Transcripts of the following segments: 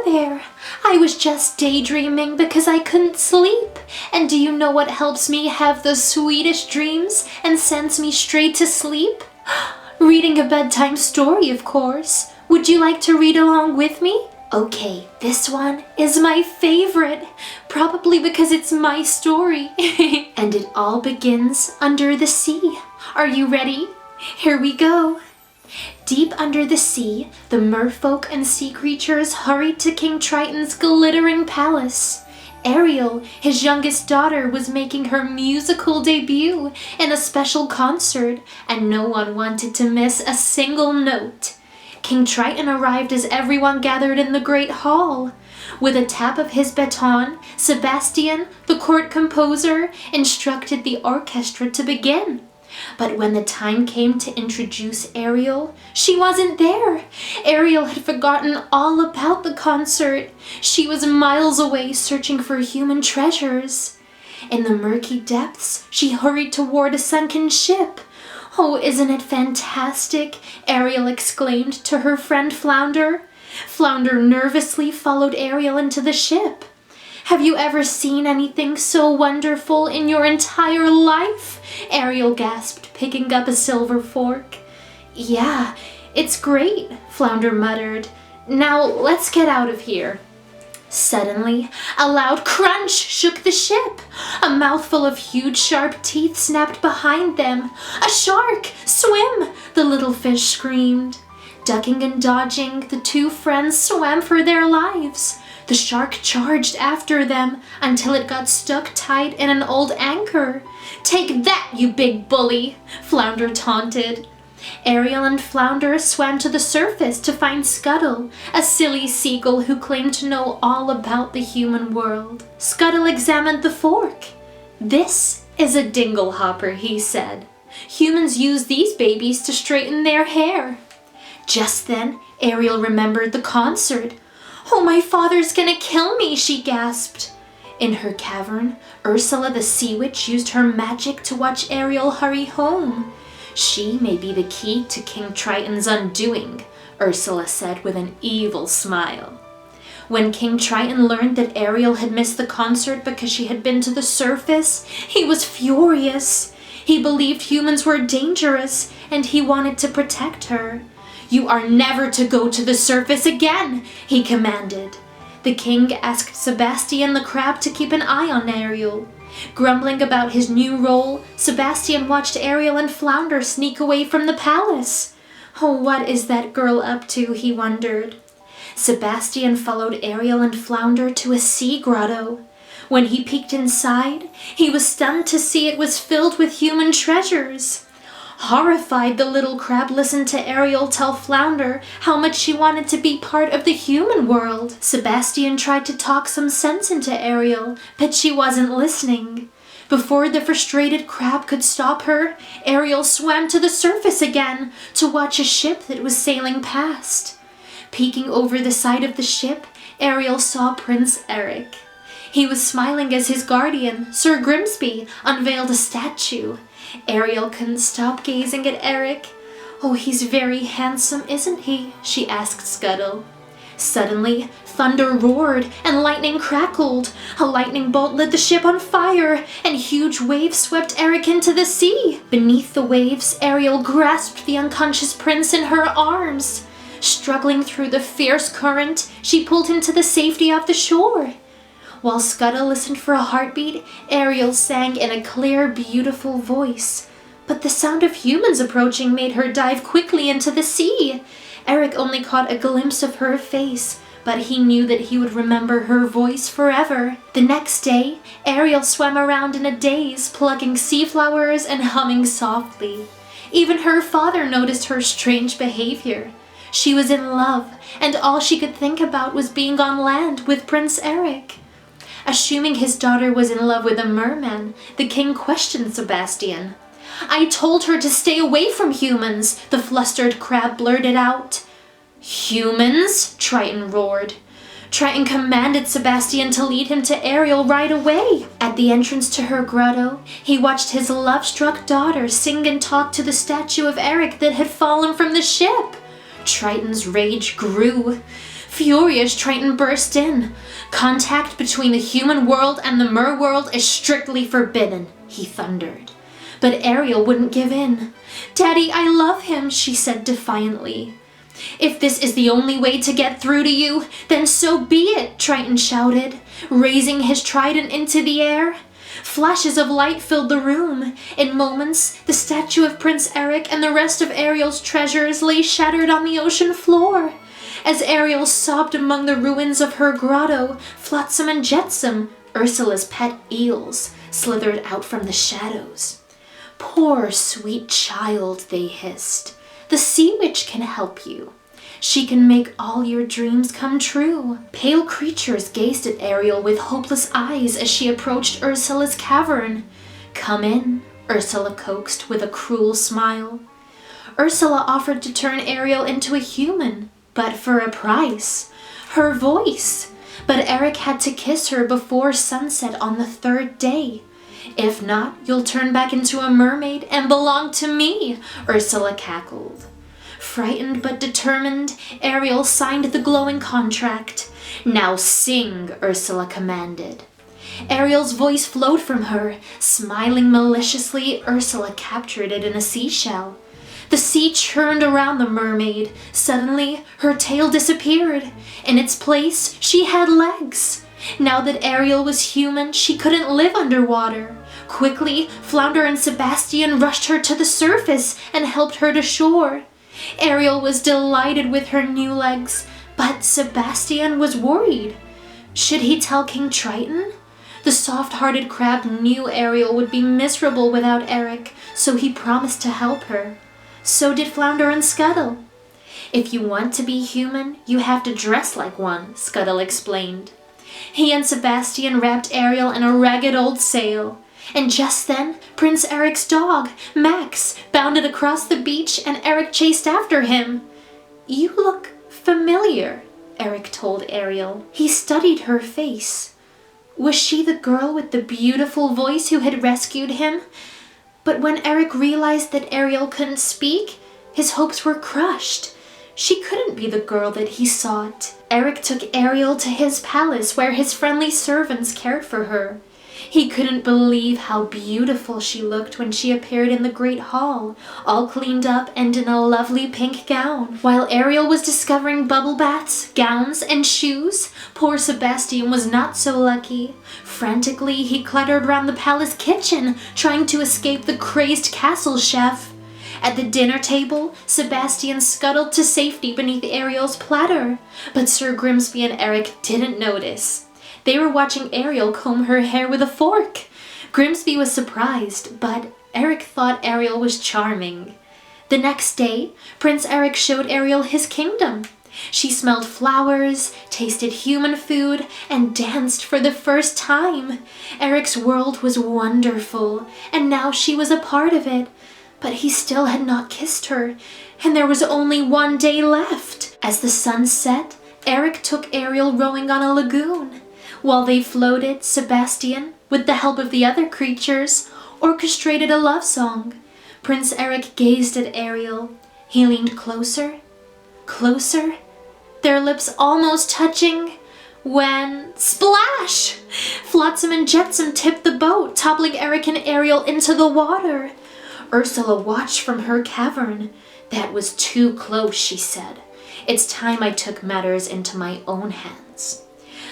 there. I was just daydreaming because I couldn't sleep. And do you know what helps me have the sweetest dreams and sends me straight to sleep? Reading a bedtime story, of course. Would you like to read along with me? Okay, this one is my favorite, probably because it's my story. And it all begins under the sea. Are you ready? Here we go. Deep under the sea, the merfolk and sea creatures hurried to King Triton's glittering palace. Ariel, his youngest daughter, was making her musical debut in a special concert, and no one wanted to miss a single note. King Triton arrived as everyone gathered in the great hall. With a tap of his baton, Sebastian, the court composer, instructed the orchestra to begin. But when the time came to introduce Ariel, she wasn't there. Ariel had forgotten all about the concert. She was miles away searching for human treasures. In the murky depths, she hurried toward a sunken ship. "Oh, isn't it fantastic?" Ariel exclaimed to her friend Flounder. Flounder nervously followed Ariel into the ship. "Have you ever seen anything so wonderful in your entire life?" Ariel gasped, picking up a silver fork. "Yeah, it's great," Flounder muttered. "Now let's get out of here." Suddenly, a loud crunch shook the ship. A mouthful of huge sharp teeth snapped behind them. "A shark! Swim!" the little fish screamed. Ducking and dodging, the two friends swam for their lives. The shark charged after them until it got stuck tight in an old anchor. "Take that, you big bully!" Flounder taunted. Ariel and Flounder swam to the surface to find Scuttle, a silly seagull who claimed to know all about the human world. Scuttle examined the fork. "This is a dinglehopper," he said. "Humans use these babies to straighten their hair." Just then, Ariel remembered the concert. "Oh, my father's gonna kill me," she gasped. In her cavern, Ursula the Sea Witch used her magic to watch Ariel hurry home. "She may be the key to King Triton's undoing," Ursula said with an evil smile. When King Triton learned that Ariel had missed the concert because she had been to the surface, he was furious. He believed humans were dangerous, and he wanted to protect her. "You are never to go to the surface again," he commanded. The king asked Sebastian the crab to keep an eye on Ariel. Grumbling about his new role, Sebastian watched Ariel and Flounder sneak away from the palace. "Oh, what is that girl up to?" he wondered. Sebastian followed Ariel and Flounder to a sea grotto. When he peeked inside, he was stunned to see it was filled with human treasures. Horrified, the little crab listened to Ariel tell Flounder how much she wanted to be part of the human world. Sebastian tried to talk some sense into Ariel, but she wasn't listening. Before the frustrated crab could stop her, Ariel swam to the surface again to watch a ship that was sailing past. Peeking over the side of the ship, Ariel saw Prince Eric. He was smiling as his guardian, Sir Grimsby, unveiled a statue. Ariel couldn't stop gazing at Eric. "Oh, he's very handsome, isn't he?" she asked Scuttle. Suddenly, thunder roared and lightning crackled. A lightning bolt lit the ship on fire, and huge waves swept Eric into the sea. Beneath the waves, Ariel grasped the unconscious prince in her arms. Struggling through the fierce current, she pulled him to the safety of the shore. While Scuttle listened for a heartbeat, Ariel sang in a clear, beautiful voice. But the sound of humans approaching made her dive quickly into the sea. Eric only caught a glimpse of her face, but he knew that he would remember her voice forever. The next day, Ariel swam around in a daze, plucking sea flowers and humming softly. Even her father noticed her strange behavior. She was in love, and all she could think about was being on land with Prince Eric. Assuming his daughter was in love with a merman, the king questioned Sebastian. "I told her to stay away from humans," the flustered crab blurted out. "Humans?" Triton roared. Triton commanded Sebastian to lead him to Ariel right away. At the entrance to her grotto, he watched his love-struck daughter sing and talk to the statue of Eric that had fallen from the ship. Triton's rage grew. Furious, Triton burst in. "Contact between the human world and the mer world is strictly forbidden," he thundered. But Ariel wouldn't give in. "Daddy, I love him," she said defiantly. "If this is the only way to get through to you, then so be it," Triton shouted, raising his trident into the air. Flashes of light filled the room. In moments, the statue of Prince Eric and the rest of Ariel's treasures lay shattered on the ocean floor. As Ariel sobbed among the ruins of her grotto, Flotsam and Jetsam, Ursula's pet eels, slithered out from the shadows. "Poor sweet child," they hissed. "The sea witch can help you. She can make all your dreams come true." Pale creatures gazed at Ariel with hopeless eyes as she approached Ursula's cavern. "Come in," Ursula coaxed with a cruel smile. Ursula offered to turn Ariel into a human, but for a price. Her voice. But Eric had to kiss her before sunset on the 3rd day. "If not, you'll turn back into a mermaid and belong to me," Ursula cackled. Frightened but determined, Ariel signed the glowing contract. "Now sing," Ursula commanded. Ariel's voice flowed from her. Smiling maliciously, Ursula captured it in a seashell. The sea churned around the mermaid. Suddenly, her tail disappeared. In its place, she had legs. Now that Ariel was human, she couldn't live underwater. Quickly, Flounder and Sebastian rushed her to the surface and helped her to shore. Ariel was delighted with her new legs, but Sebastian was worried. Should he tell King Triton? The soft-hearted crab knew Ariel would be miserable without Eric, so he promised to help her. So did Flounder and Scuttle. "If you want to be human, you have to dress like one," Scuttle explained. He and Sebastian wrapped Ariel in a ragged old sail. And just then, Prince Eric's dog, Max, bounded across the beach and Eric chased after him. "You look familiar," Eric told Ariel. He studied her face. Was she the girl with the beautiful voice who had rescued him? But when Eric realized that Ariel couldn't speak, his hopes were crushed. She couldn't be the girl that he sought. Eric took Ariel to his palace where his friendly servants cared for her. He couldn't believe how beautiful she looked when she appeared in the great hall, all cleaned up and in a lovely pink gown. While Ariel was discovering bubble baths, gowns, and shoes, poor Sebastian was not so lucky. Frantically, he cluttered around the palace kitchen, trying to escape the crazed castle chef. At the dinner table, Sebastian scuttled to safety beneath Ariel's platter, but Sir Grimsby and Eric didn't notice. They were watching Ariel comb her hair with a fork. Grimsby was surprised, but Eric thought Ariel was charming. The next day, Prince Eric showed Ariel his kingdom. She smelled flowers, tasted human food, and danced for the first time. Eric's world was wonderful, and now she was a part of it. But he still had not kissed her, and there was only 1 day left. As the sun set, Eric took Ariel rowing on a lagoon. While they floated, Sebastian, with the help of the other creatures, orchestrated a love song. Prince Eric gazed at Ariel. He leaned closer, closer, their lips almost touching, when splash! Flotsam and Jetsam tipped the boat, toppling Eric and Ariel into the water. Ursula watched from her cavern. "That was too close," she said. "It's time I took matters into my own hands."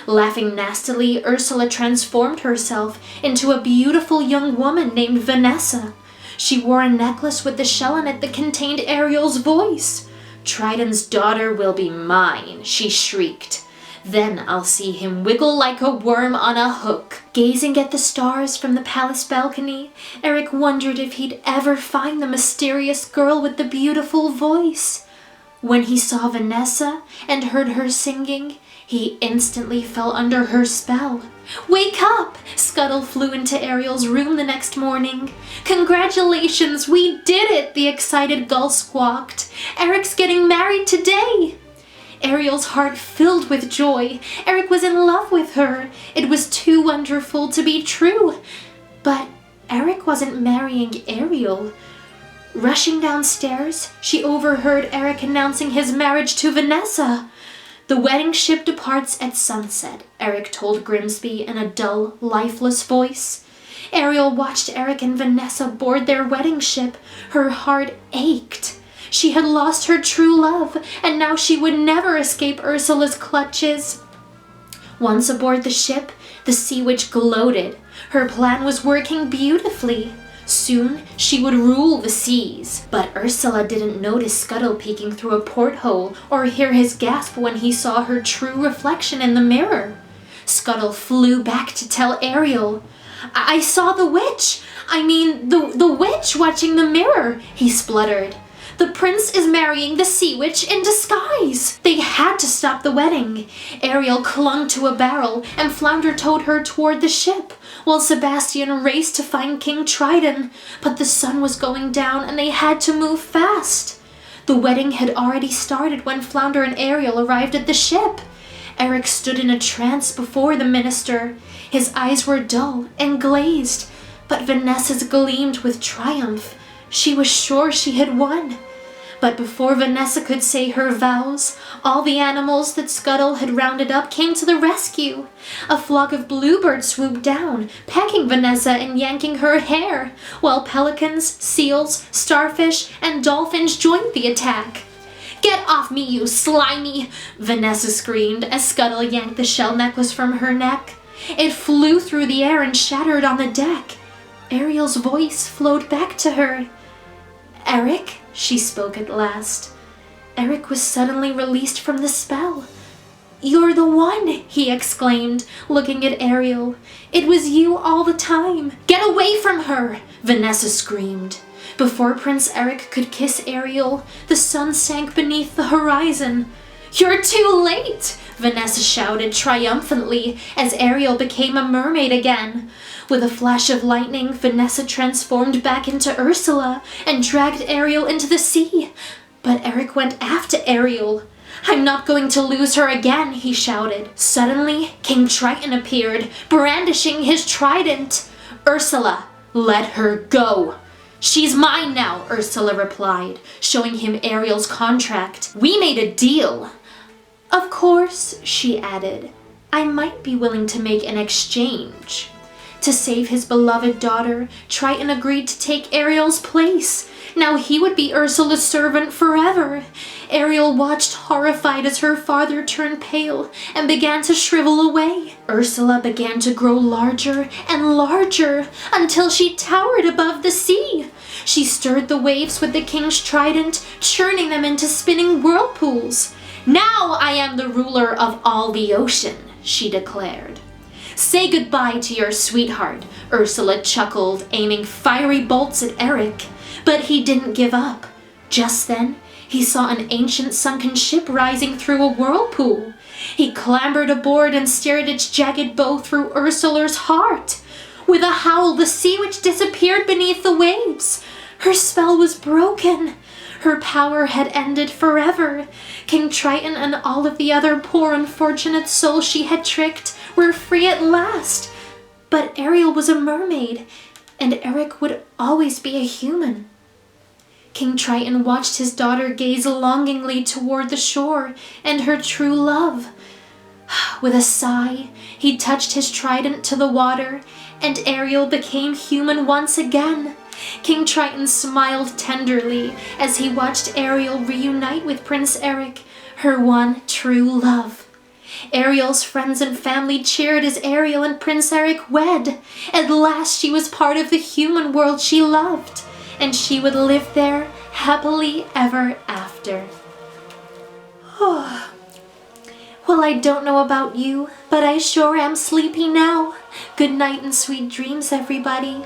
Laughing nastily, Ursula transformed herself into a beautiful young woman named Vanessa. She wore a necklace with the shell in it that contained Ariel's voice. "Triton's daughter will be mine," she shrieked. "Then I'll see him wiggle like a worm on a hook." Gazing at the stars from the palace balcony, Eric wondered if he'd ever find the mysterious girl with the beautiful voice. When he saw Vanessa and heard her singing, he instantly fell under her spell. "Wake up!" Scuttle flew into Ariel's room the next morning. "Congratulations, we did it!" the excited gull squawked. "Eric's getting married today!" Ariel's heart filled with joy. Eric was in love with her. It was too wonderful to be true. But Eric wasn't marrying Ariel. Rushing downstairs, she overheard Eric announcing his marriage to Vanessa. The wedding ship departs at sunset, Eric told Grimsby in a dull, lifeless voice. Ariel watched Eric and Vanessa board their wedding ship. Her heart ached. She had lost her true love, and now she would never escape Ursula's clutches. Once aboard the ship, the sea witch gloated. Her plan was working beautifully. Soon, she would rule the seas. But Ursula didn't notice Scuttle peeking through a porthole or hear his gasp when he saw her true reflection in the mirror. Scuttle flew back to tell Ariel. I saw the witch. The witch watching the mirror, he spluttered. The prince is marrying the sea witch in disguise. They had to stop the wedding. Ariel clung to a barrel and Flounder towed her toward the ship, while Sebastian raced to find King Triton. But the sun was going down and they had to move fast. The wedding had already started when Flounder and Ariel arrived at the ship. Eric stood in a trance before the minister. His eyes were dull and glazed, but Vanessa's gleamed with triumph. She was sure she had won. But before Vanessa could say her vows, all the animals that Scuttle had rounded up came to the rescue. A flock of bluebirds swooped down, pecking Vanessa and yanking her hair, while pelicans, seals, starfish, and dolphins joined the attack. "Get off me, you slimy!" Vanessa screamed as Scuttle yanked the shell necklace from her neck. It flew through the air and shattered on the deck. Ariel's voice flowed back to her. "Eric?" she spoke at last. Eric was suddenly released from the spell. "You're the one!" he exclaimed, looking at Ariel. "It was you all the time!" "Get away from her!" Vanessa screamed. Before Prince Eric could kiss Ariel, the sun sank beneath the horizon. "You're too late!" Vanessa shouted triumphantly as Ariel became a mermaid again. With a flash of lightning, Vanessa transformed back into Ursula and dragged Ariel into the sea. But Eric went after Ariel. "I'm not going to lose her again," he shouted. Suddenly, King Triton appeared, brandishing his trident. "Ursula, let her go." "She's mine now," Ursula replied, showing him Ariel's contract. "We made a deal." "Of course," she added, "I might be willing to make an exchange." To save his beloved daughter, Triton agreed to take Ariel's place. Now he would be Ursula's servant forever. Ariel watched horrified as her father turned pale and began to shrivel away. Ursula began to grow larger and larger until she towered above the sea. She stirred the waves with the king's trident, churning them into spinning whirlpools. "Now I am the ruler of all the ocean," she declared. "Say goodbye to your sweetheart," Ursula chuckled, aiming fiery bolts at Eric. But he didn't give up. Just then, he saw an ancient sunken ship rising through a whirlpool. He clambered aboard and steered its jagged bow through Ursula's heart. With a howl, the sea witch disappeared beneath the waves. Her spell was broken. Her power had ended forever. King Triton and all of the other poor unfortunate souls she had tricked were free at last. But Ariel was a mermaid, and Eric would always be a human. King Triton watched his daughter gaze longingly toward the shore and her true love. With a sigh, he touched his trident to the water, and Ariel became human once again. King Triton smiled tenderly as he watched Ariel reunite with Prince Eric, her one true love. Ariel's friends and family cheered as Ariel and Prince Eric wed. At last she was part of the human world she loved, and she would live there happily ever after. Well, I don't know about you, but I sure am sleepy now. Good night and sweet dreams, everybody.